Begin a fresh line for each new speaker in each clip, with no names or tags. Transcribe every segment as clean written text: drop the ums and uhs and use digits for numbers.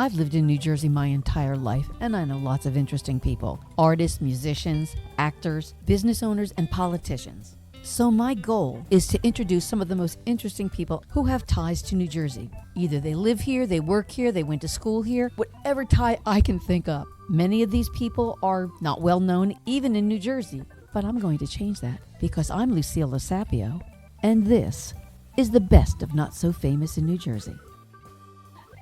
I've lived in New Jersey my entire life, and I know lots of interesting people. Artists, musicians, actors, business owners, and politicians. So my goal is to introduce some of the most interesting people who have ties to New Jersey. Either they live here, they work here, they went to school here, whatever tie I can think of. Many of these people are not well known even in New Jersey, but I'm going to change that because I'm Lucille Losapio, and this is the best of Not So Famous in New Jersey.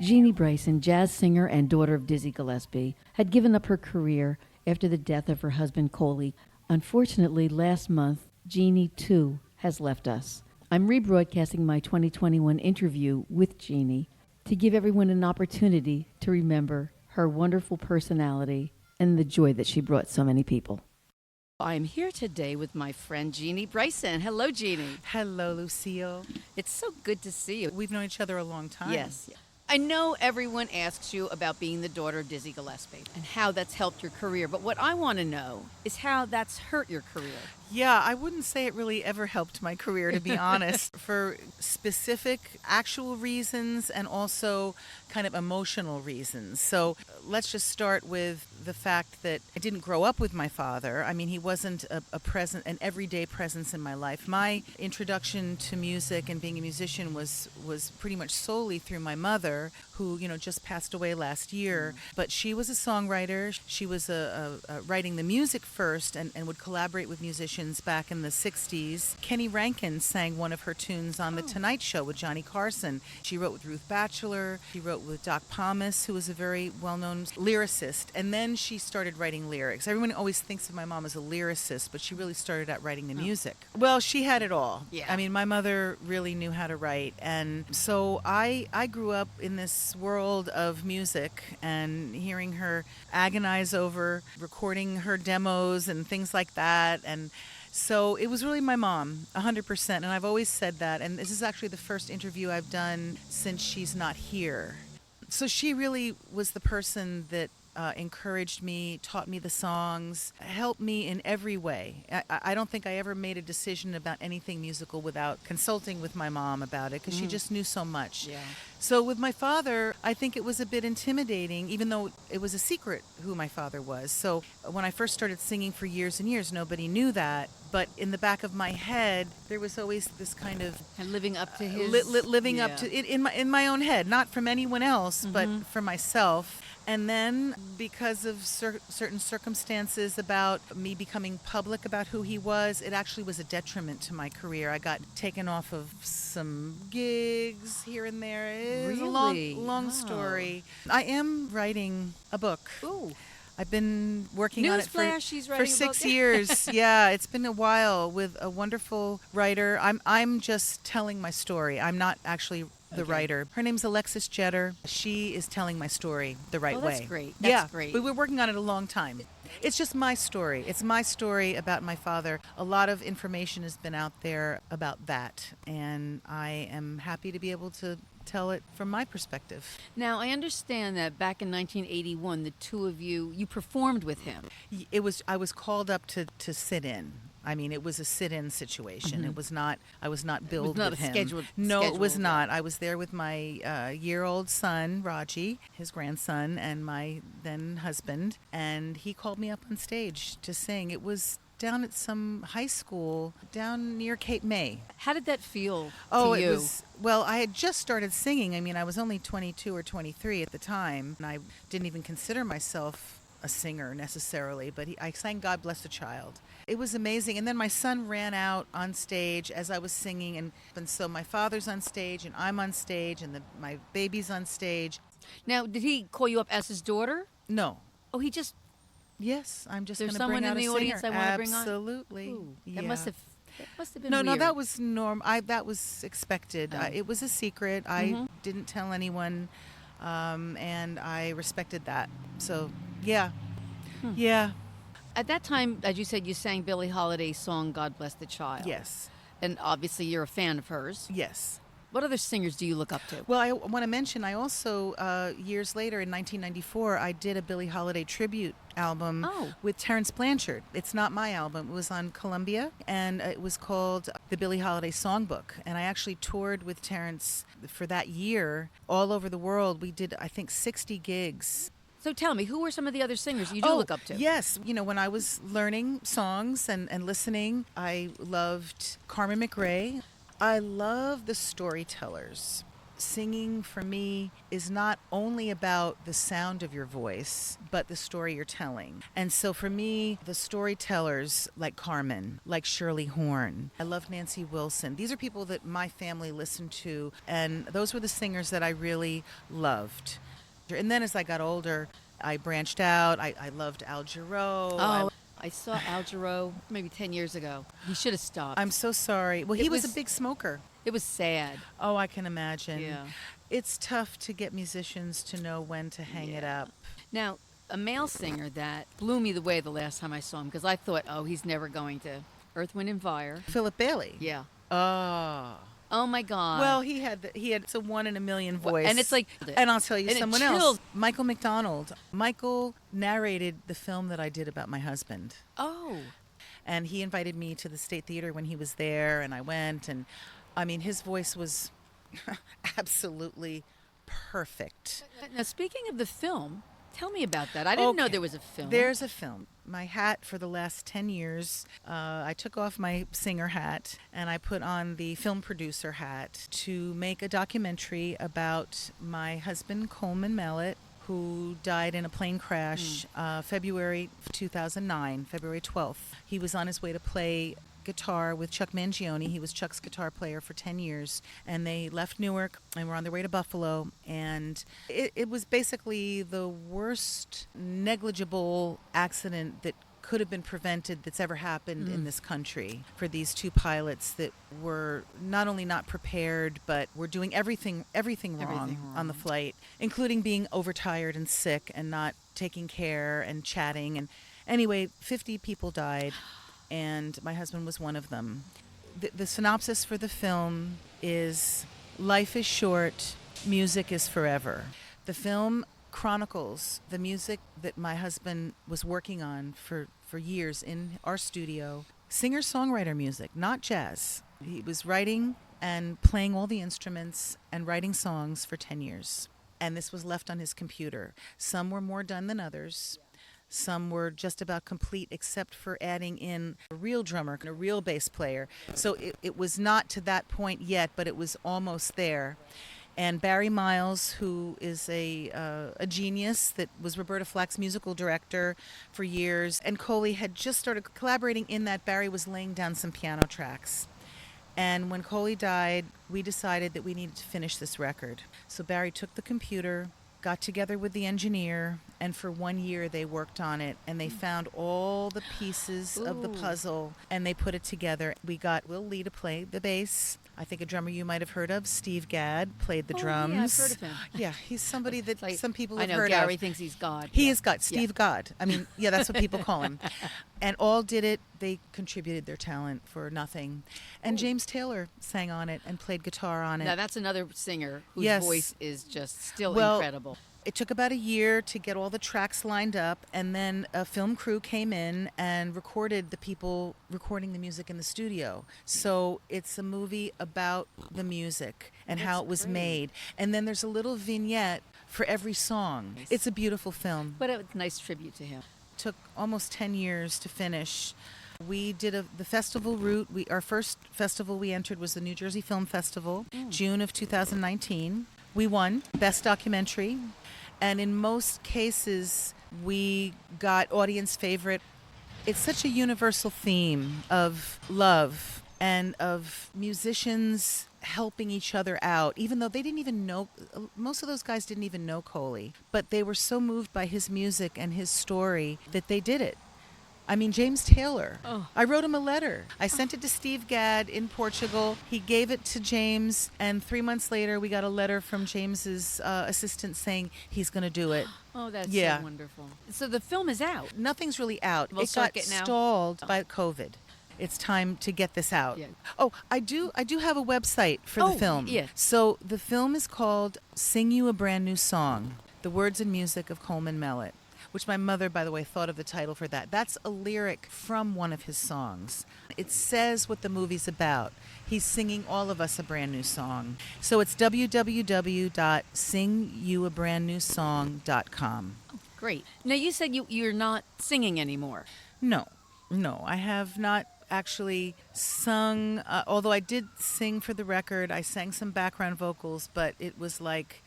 Jeanie Bryson, jazz singer and daughter of Dizzy Gillespie, had given up her career after the death of her husband Coley. Unfortunately, last month, Jeanie, too, has left us. I'm rebroadcasting my 2021 interview with Jeanie to give everyone an opportunity to remember her wonderful personality and the joy that she brought so many people. I'm here today with my friend Jeanie Bryson. Hello, Jeanie.
Hello, Lucille.
It's so good to see you.
We've known each other a long time.
Yes. I know everyone asks you about being the daughter of Dizzy Gillespie and how that's helped your career, but what I want to know is how that's hurt your career.
Yeah, I wouldn't say it really ever helped my career, to be honest, for specific actual reasons and also kind of emotional reasons. So let's just start with the fact that I didn't grow up with my father. I mean, he wasn't an everyday presence in my life. My introduction to music and being a musician was pretty much solely through my mother, who, just passed away last year. But she was a songwriter. She was writing the music first and would collaborate with musicians back in the 60s. Kenny Rankin sang one of her tunes on The Tonight Show with Johnny Carson. She wrote with Ruth Batchelor. She wrote with Doc Pomus, who was a very well-known lyricist. And then she started writing lyrics. Everyone always thinks of my mom as a lyricist, but she really started out writing the music. Well, she had it all.
Yeah.
I mean, my mother really knew how to write. And so I grew up in this world of music and hearing her agonize over recording her demos and things like that. And so it was really my mom, 100%. And I've always said that. And this is actually the first interview I've done since she's not here. So she really was the person that encouraged me, taught me the songs, helped me in every way. I don't think I ever made a decision about anything musical without consulting with my mom about it, because she just knew so much.
Yeah.
So with my father, I think it was a bit intimidating, even though it was a secret who my father was. So when I first started singing for years and years, nobody knew that. But in the back of my head, there was always this kind of
And living up to his...
living up to it in my own head, not from anyone else, but for myself. And then because of certain circumstances about me becoming public about who he was, it actually was a detriment to my career. I got taken off of some gigs here and there. It's a long story. I am writing a book.
Ooh.
I've been working on it for 6 years. Yeah, it's been a while with a wonderful writer. I'm just telling my story. I'm not actually the writer. Her name's Alexis Jeter. She is telling my story the right way.
That's great. That's great.
We were working on it a long time. It's just my story. It's my story about my father. A lot of information has been out there about that, and I am happy to be able to tell it from my perspective.
Now, I understand that back in 1981, the two of you performed with him.
I was called up to sit in. I mean, it was a sit-in situation. It was not. I was not billed with him. No, it was not. I was there with my year-old son, Raji, his grandson, and my then husband, and he called me up on stage to sing. It was down at some high school down near Cape May.
How did that feel to you?
Well, I had just started singing. I mean, I was only 22 or 23 at the time, and I didn't even consider myself a singer necessarily, but I sang God Bless the Child. It was amazing. And then my son ran out on stage as I was singing, and so my father's on stage and I'm on stage and my baby's on stage.
Now, did he call you up as his daughter?
No.
Oh, he just...
Yes, I'm just
There's
going to bring out
someone in the audience I want to bring on?
Absolutely.
Ooh,
Yeah.
That must have been
No,
weird.
that was that was expected. It was a secret. I didn't tell anyone, and I respected that. So, yeah. Yeah.
At that time, as you said, you sang Billie Holiday's song, God Bless the Child.
Yes.
And obviously you're a fan of hers.
Yes.
What other singers do you look up to?
Well, I want to mention, I also, years later in 1994, I did a Billie Holiday tribute album
Oh.
with Terrence Blanchard. It's not my album. It was on Columbia, and it was called the Billie Holiday Songbook. And I actually toured with Terrence for that year all over the world. We did, I think, 60 gigs.
So tell me, who are some of the other singers you do look up to?
Yes. When I was learning songs and listening, I loved Carmen McRae. I love the storytellers. Singing for me is not only about the sound of your voice, but the story you're telling. And so for me, the storytellers like Carmen, like Shirley Horn, I love Nancy Wilson. These are people that my family listened to, and those were the singers that I really loved. And then as I got older, I branched out. I loved Al Jarreau.
Oh, I saw Al Jarreau maybe 10 years ago. He should have stopped.
I'm so sorry. Well, he was a big smoker.
It was sad.
Oh, I can imagine.
Yeah.
It's tough to get musicians to know when to hang it up.
Now, a male singer that blew me away the last time I saw him, because I thought, oh, he's never going to. Earth, Wind, and Fire.
Philip Bailey.
Yeah.
Oh.
Oh my God.
Well, he had it's a one in a million voice.
And it's like,
and I'll tell you
and
someone
it
else.
chills.
Michael McDonald. Michael narrated the film that I did about my husband.
Oh.
And he invited me to the State Theater when he was there, and I went, and I mean, his voice was absolutely perfect.
Now, speaking of the film, tell me about that. I didn't know there was a film.
There's a film. My hat for the last 10 years, I took off my singer hat and I put on the film producer hat to make a documentary about my husband, Coleman Mellet, who died in a plane crash February 2009, February 12th. He was on his way to play guitar with Chuck Mangione. He was Chuck's guitar player for 10 years. And they left Newark and were on their way to Buffalo. And it was basically the worst negligible accident that could have been prevented that's ever happened in this country for these two pilots that were not only not prepared, but were doing everything wrong on the flight, including being overtired and sick and not taking care and chatting. And anyway, 50 people died. And my husband was one of them. The synopsis for the film is, life is short, music is forever. The film chronicles the music that my husband was working on for years in our studio. Singer-songwriter music, not jazz. He was writing and playing all the instruments and writing songs for 10 years. And this was left on his computer. Some were more done than others. Some were just about complete except for adding in a real drummer and a real bass player. So it was not to that point yet, but it was almost there. And Barry Miles, who is a genius that was Roberta Flack's musical director for years, and Coley had just started collaborating in that. Barry was laying down some piano tracks. And when Coley died, we decided that we needed to finish this record. So Barry took the computer, got together with the engineer, and for 1 year they worked on it, and they found all the pieces of the puzzle, and they put it together. We got Will Lee to play the bass. I think a drummer you might have heard of, Steve Gadd, played the drums.
Yeah, I've heard of him.
Yeah, he's somebody that
Like,
some people have
I know
heard
Gary
of.
thinks he's God.
He
Yeah.
is God, Steve God. I mean, yeah, that's what people call him. And all did it. They contributed their talent for nothing. And James Taylor sang on it and played guitar on it.
Now, that's another singer whose
Yes.
voice is just still
Well,
incredible.
It took about a year to get all the tracks lined up, and then a film crew came in and recorded the people recording the music in the studio. So it's a movie about the music and how it was made. And then there's a little vignette for every song.
Nice.
It's a beautiful film.
But a nice tribute to him.
Took almost 10 years to finish. We did the festival route. Our first festival we entered was the New Jersey Film Festival, June of 2019. We won Best Documentary. And in most cases, we got audience favorite. It's such a universal theme of love and of musicians helping each other out, even though they didn't even know, most of those guys didn't even know Coley, but they were so moved by his music and his story that they did it. I mean, James Taylor.
Oh.
I wrote him a letter. I sent it to Steve Gadd in Portugal. He gave it to James, and 3 months later, we got a letter from James's assistant saying he's going to do it.
Oh, that's
Yeah.
so wonderful. So the film is out.
Nothing's really out.
We'll
It got
circuit now?
stalled by COVID. it's time to get this out.
Yeah.
Oh, I do have a website for the film.
Yeah.
So the film is called Sing You a Brand New Song, the words and music of Coleman Mellet, which my mother, by the way, thought of the title for that. That's a lyric from one of his songs. It says what the movie's about. He's singing all of us a brand new song. So it's www.singyouabrandnewsong.com.
Great. Now, you said you're not singing anymore.
No, I have not actually sung, although I did sing for the record. I sang some background vocals, but it was like,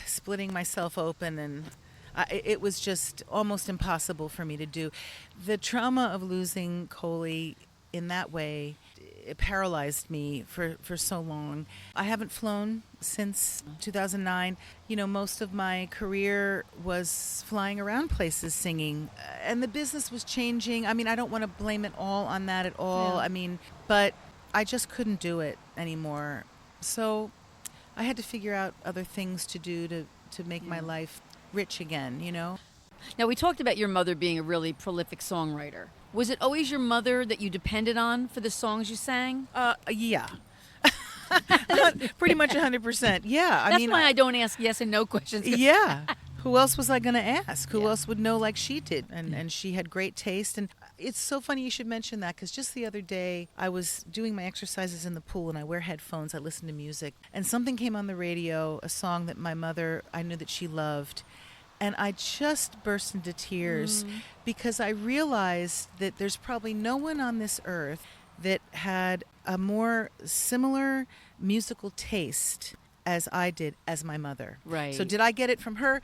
splitting myself open, and it was just almost impossible for me to do. The trauma of losing Coley in that way, it paralyzed me for so long. I haven't flown since 2009. Most of my career was flying around places singing, and the business was changing. I mean, I don't want to blame it all on that at all.
Yeah.
I mean, but I just couldn't do it anymore. So I had to figure out other things to do to make my life rich again,
Now, we talked about your mother being a really prolific songwriter. Was it always your mother that you depended on for the songs you sang?
Yeah. Pretty much 100%. Yeah.
That's why I don't ask yes and no questions.
Yeah. Who else was I going to ask? Who
Yeah.
else would know like she did? And she had great taste. And it's so funny you should mention that, because just the other day I was doing my exercises in the pool, and I wear headphones. I listen to music. And something came on the radio, a song that my mother, I knew that she loved. And I just burst into tears because I realized that there's probably no one on this earth that had a more similar musical taste as I did as my mother.
Right.
So did I get it from her?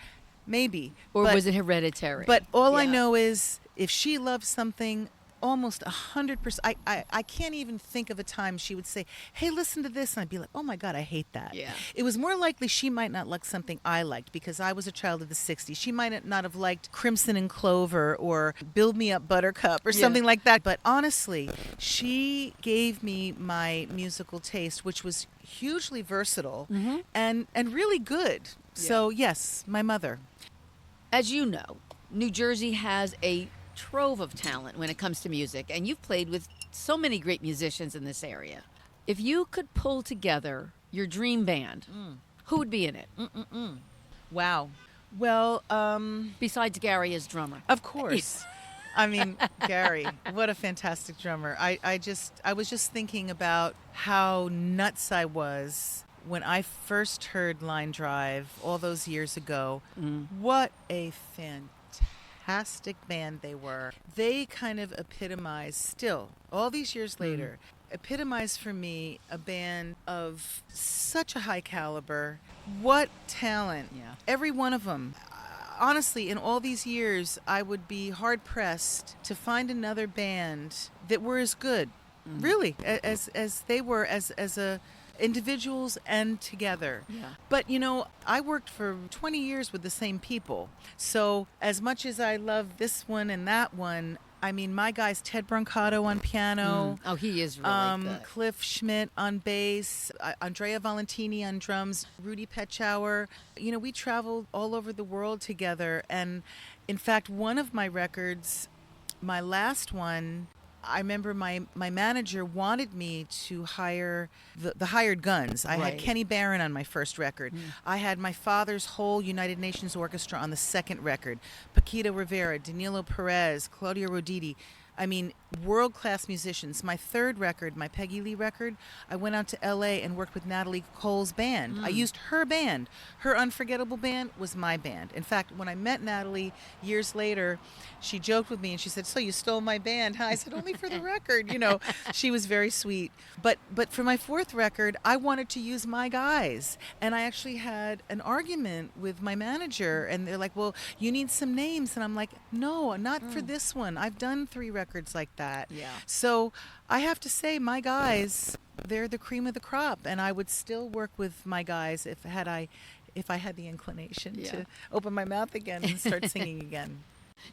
Maybe.
Or
But-
was it hereditary?
But all I
Yeah.
know is if she loved something, almost 100%, I can't even think of a time she would say, hey, listen to this. And I'd be like, oh my God, I hate that.
Yeah.
It was more likely she might not like something I liked because I was a child of the 60s. She might not have liked Crimson and Clover or Build Me Up Buttercup or
Yeah.
something like that. But honestly, she gave me my musical taste, which was hugely versatile and really good. So yes, my mother.
As you know, New Jersey has a trove of talent when it comes to music, and you've played with so many great musicians in this area. If you could pull together your dream band, who would be in it?
Wow. Well,
Besides Gary as drummer.
of course. I mean, Gary, what a fantastic drummer. I was just thinking about how nuts I was when I first heard Line Drive all those years ago. What a fantastic band they were. They kind of epitomize, still, all these years later, epitomize for me a band of such a high caliber. What talent.
Yeah.
Every one of them. Honestly, in all these years, I would be hard-pressed to find another band that were as good, really, as they were as a individuals and together.
Yeah.
But, I worked for 20 years with the same people. So as much as I love this one and that one, I mean, my guys, Ted Brancato on piano.
Oh, he is really good.
Cliff Schmidt on bass, Andrea Valentini on drums, Rudy Petschauer. We traveled all over the world together. And in fact, one of my records, my last one, I remember my manager wanted me to hire the hired guns. I
Right.
had Kenny Barron on my first record. I had my father's whole United Nations Orchestra on the second record. Paquito Rivera, Danilo Perez, Claudio Roditi. I mean, world-class musicians. My third record, my Peggy Lee record, I went out to L.A. and worked with Natalie Cole's band. I used her band. Her Unforgettable band was my band. In fact, when I met Natalie years later, she joked with me and she said, so you stole my band, huh? I said, only for the record. She was very sweet. But for my fourth record, I wanted to use my guys. And I actually had an argument with my manager, and they're like, well, you need some names. And I'm like, no, not for this one. I've done 3 records like that.
Yeah.
So I have to say, my guys, they're the cream of the crop, and I would still work with my guys if I had the inclination to open my mouth again and start singing again.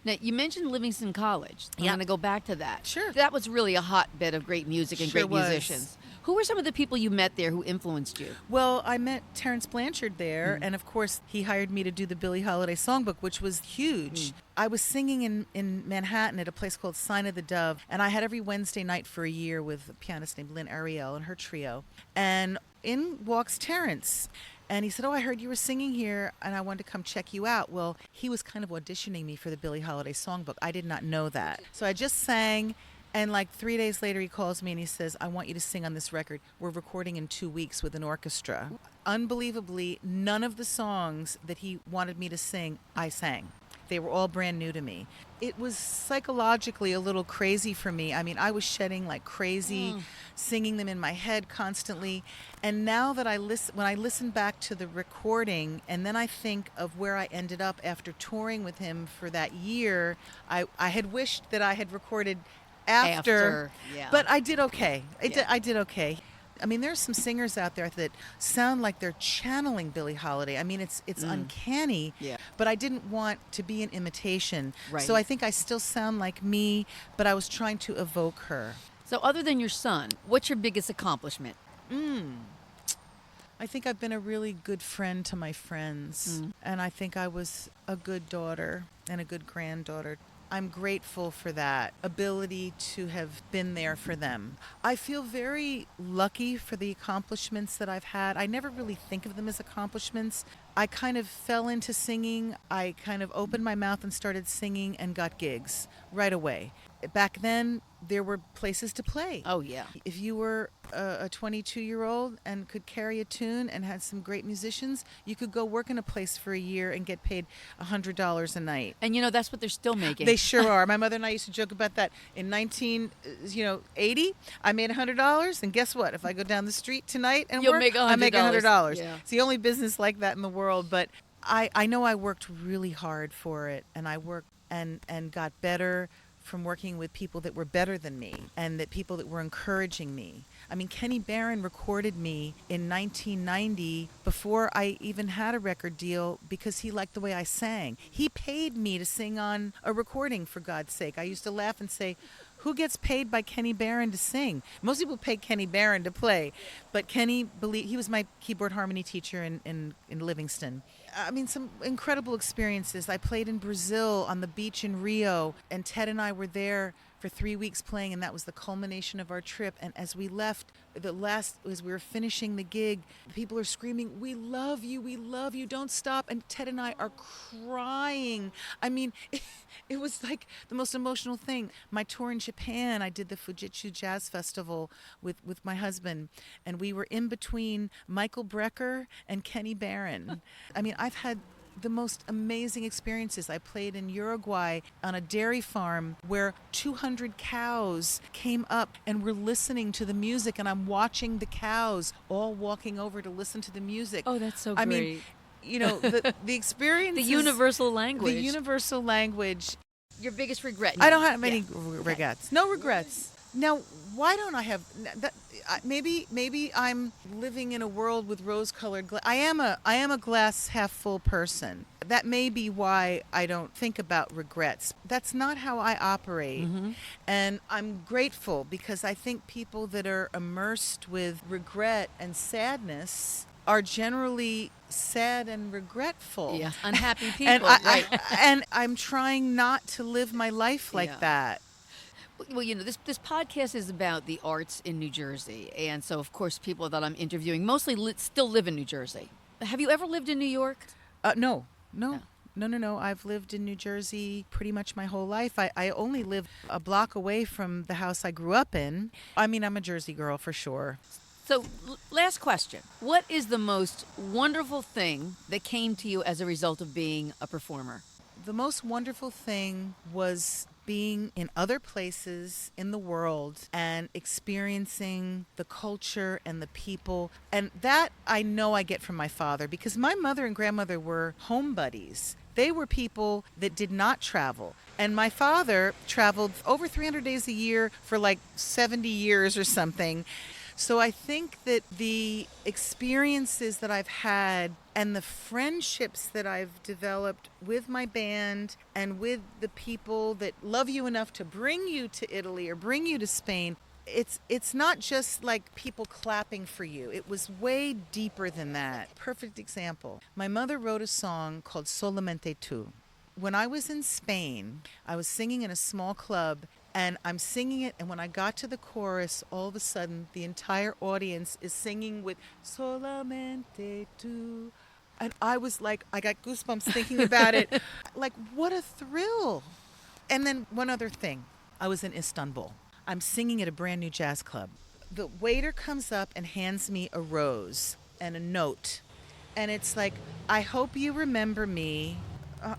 Now, you mentioned Livingston College. I'm
Yeah.
going to go back to that.
Sure.
That was really a hotbed of great music and
Sure
great
was.
musicians. Who were some of the people you met there who influenced you?
Well, I met Terrence Blanchard there, and of course, he hired me to do the Billie Holiday Songbook, which was huge. I was singing in Manhattan at a place called Sign of the Dove, and I had every Wednesday night for a year with a pianist named Lynn Ariel and her trio. And in walks Terrence. And he said, "Oh, I heard you were singing here, and I wanted to come check you out." Well, he was kind of auditioning me for the Billie Holiday Songbook. I did not know that. So I just sang, and like 3 days later, he calls me and he says, "I want you to sing on this record. We're recording in 2 weeks with an orchestra." Unbelievably, none of the songs that he wanted me to sing, I sang. They were all brand new to me. It was psychologically a little crazy for me. I mean, I was shedding like crazy, singing them in my head constantly. And now that when I listen back to the recording, and then I think of where I ended up after touring with him for that year, I had wished that I had recorded after,
yeah.
but I did okay. I did okay. I mean, there's some singers out there that sound like they're channeling Billie Holiday. I mean, it's uncanny, but I didn't want to be an imitation.
Right.
So I think I still sound like me, but I was trying to evoke her.
So other than your son, what's your biggest accomplishment?
I think I've been a really good friend to my friends, and I think I was a good daughter and a good granddaughter. I'm grateful for that ability to have been there for them. I feel very lucky for the accomplishments that I've had. I never really think of them as accomplishments. I kind of fell into singing. I kind of opened my mouth and started singing and got gigs right away. Back then, there were places to play.
Oh, yeah.
If you were a 22-year-old and could carry a tune and had some great musicians, you could go work in a place for a year and get paid $100 a night.
And, that's what they're still making.
They sure are. My mother and I used to joke about that. In 1980, I made $100, and guess what? If I go down the street tonight and
You'll
work,
make
I make $100.
Yeah.
It's the only business like that in the world, but I know I worked really hard for it, and I worked and got better from working with people that were better than me and that people that were encouraging me. I mean, Kenny Barron recorded me in 1990 before I even had a record deal because he liked the way I sang. He paid me to sing on a recording, for God's sake. I used to laugh and say, who gets paid by Kenny Barron to sing? Most people pay Kenny Barron to play, but Kenny, he was my keyboard harmony teacher in Livingston. I mean, some incredible experiences. I played in Brazil on the beach in Rio, and Ted and I were there for 3 weeks playing, and that was the culmination of our trip. And as we left, as we were finishing the gig, people are screaming, we love you, don't stop. And Ted and I are crying. I mean, it was like the most emotional thing. My tour in Japan, I did the Fujitsu Jazz Festival with my husband, and we were in between Michael Brecker and Kenny Barron. I mean, I've had the most amazing experiences. I played in Uruguay on a dairy farm where 200 cows came up and were listening to the music, and I'm watching the cows all walking over to listen to the music.
Oh, that's so great.
I mean, the experience.
The universal language.
The universal language.
Your biggest regret?
I don't have any regrets. No regrets. Now, why don't I have that? Maybe I'm living in a world with rose-colored glass. I am a glass half full person. That may be why I don't think about regrets. That's not how I operate. And I'm grateful because I think people that are immersed with regret and sadness are generally sad and regretful.
Yeah, unhappy people.
And and I'm trying not to live my life like that.
Well, this podcast is about the arts in New Jersey. And so, of course, people that I'm interviewing mostly still live in New Jersey. Have you ever lived in New York?
No. I've lived in New Jersey pretty much my whole life. I only live a block away from the house I grew up in. I mean, I'm a Jersey girl for sure.
So, last question. What is the most wonderful thing that came to you as a result of being a performer?
The most wonderful thing was being in other places in the world and experiencing the culture and the people. And that I know I get from my father, because my mother and grandmother were home buddies. They were people that did not travel. And my father traveled over 300 days a year for like 70 years or something. So I think that the experiences that I've had and the friendships that I've developed with my band and with the people that love you enough to bring you to Italy or bring you to Spain, it's not just like people clapping for you. It was way deeper than that. Perfect example. My mother wrote a song called Solamente Tu. When I was in Spain, I was singing in a small club, and I'm singing it, and when I got to the chorus, all of a sudden the entire audience is singing with Solamente Tu. And I was like, I got goosebumps thinking about it. Like, what a thrill. And then one other thing. I was in Istanbul. I'm singing at a brand new jazz club. The waiter comes up and hands me a rose and a note. And it's like, I hope you remember me.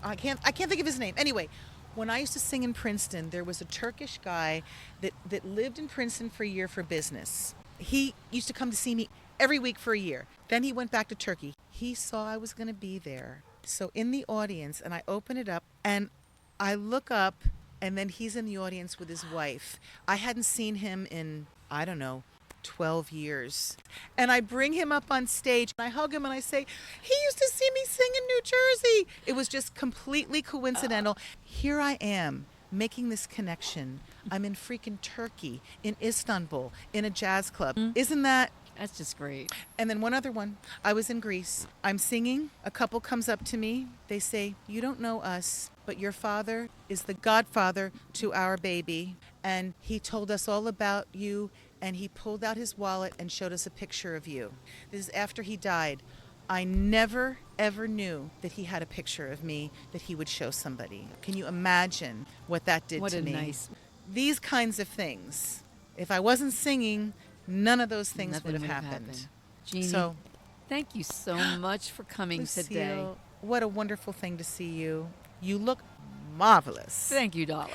I can't think of his name. Anyway, when I used to sing in Princeton, there was a Turkish guy that lived in Princeton for a year for business. He used to come to see me every week for a year. Then he went back to Turkey. He saw I was going to be there. So in the audience, and I open it up, and I look up, and then he's in the audience with his wife. I hadn't seen him in, I don't know, 12 years. And I bring him up on stage, and I hug him, and I say, he used to see me sing in New Jersey. It was just completely coincidental. Here I am making this connection. I'm in freaking Turkey, in Istanbul, in a jazz club. Isn't that?
That's just great.
And then one other one. I was in Greece. I'm singing. A couple comes up to me. They say, you don't know us, but your father is the godfather to our baby. And he told us all about you. And he pulled out his wallet and showed us a picture of you. This is after he died. I never, ever knew that he had a picture of me that he would show somebody. Can you imagine what that did to me?
What a nice...
These kinds of things. If I wasn't singing, none of those things would have happened.
Jeanie,
so,
thank you so much for coming
Lucille,
today.
What a wonderful thing to see you. You look marvelous.
Thank you, darling.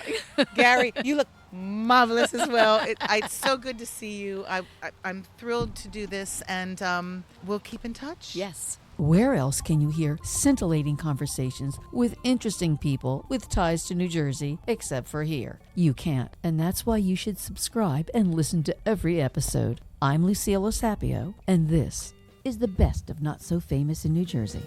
Gary, you look marvelous as well. It's so good to see you. I'm thrilled to do this, and we'll keep in touch.
Yes. Where else can you hear scintillating conversations with interesting people with ties to New Jersey except for here? You can't, and that's why you should subscribe and listen to every episode. I'm Lucille Osapio, and this is the best of Not So Famous in New Jersey.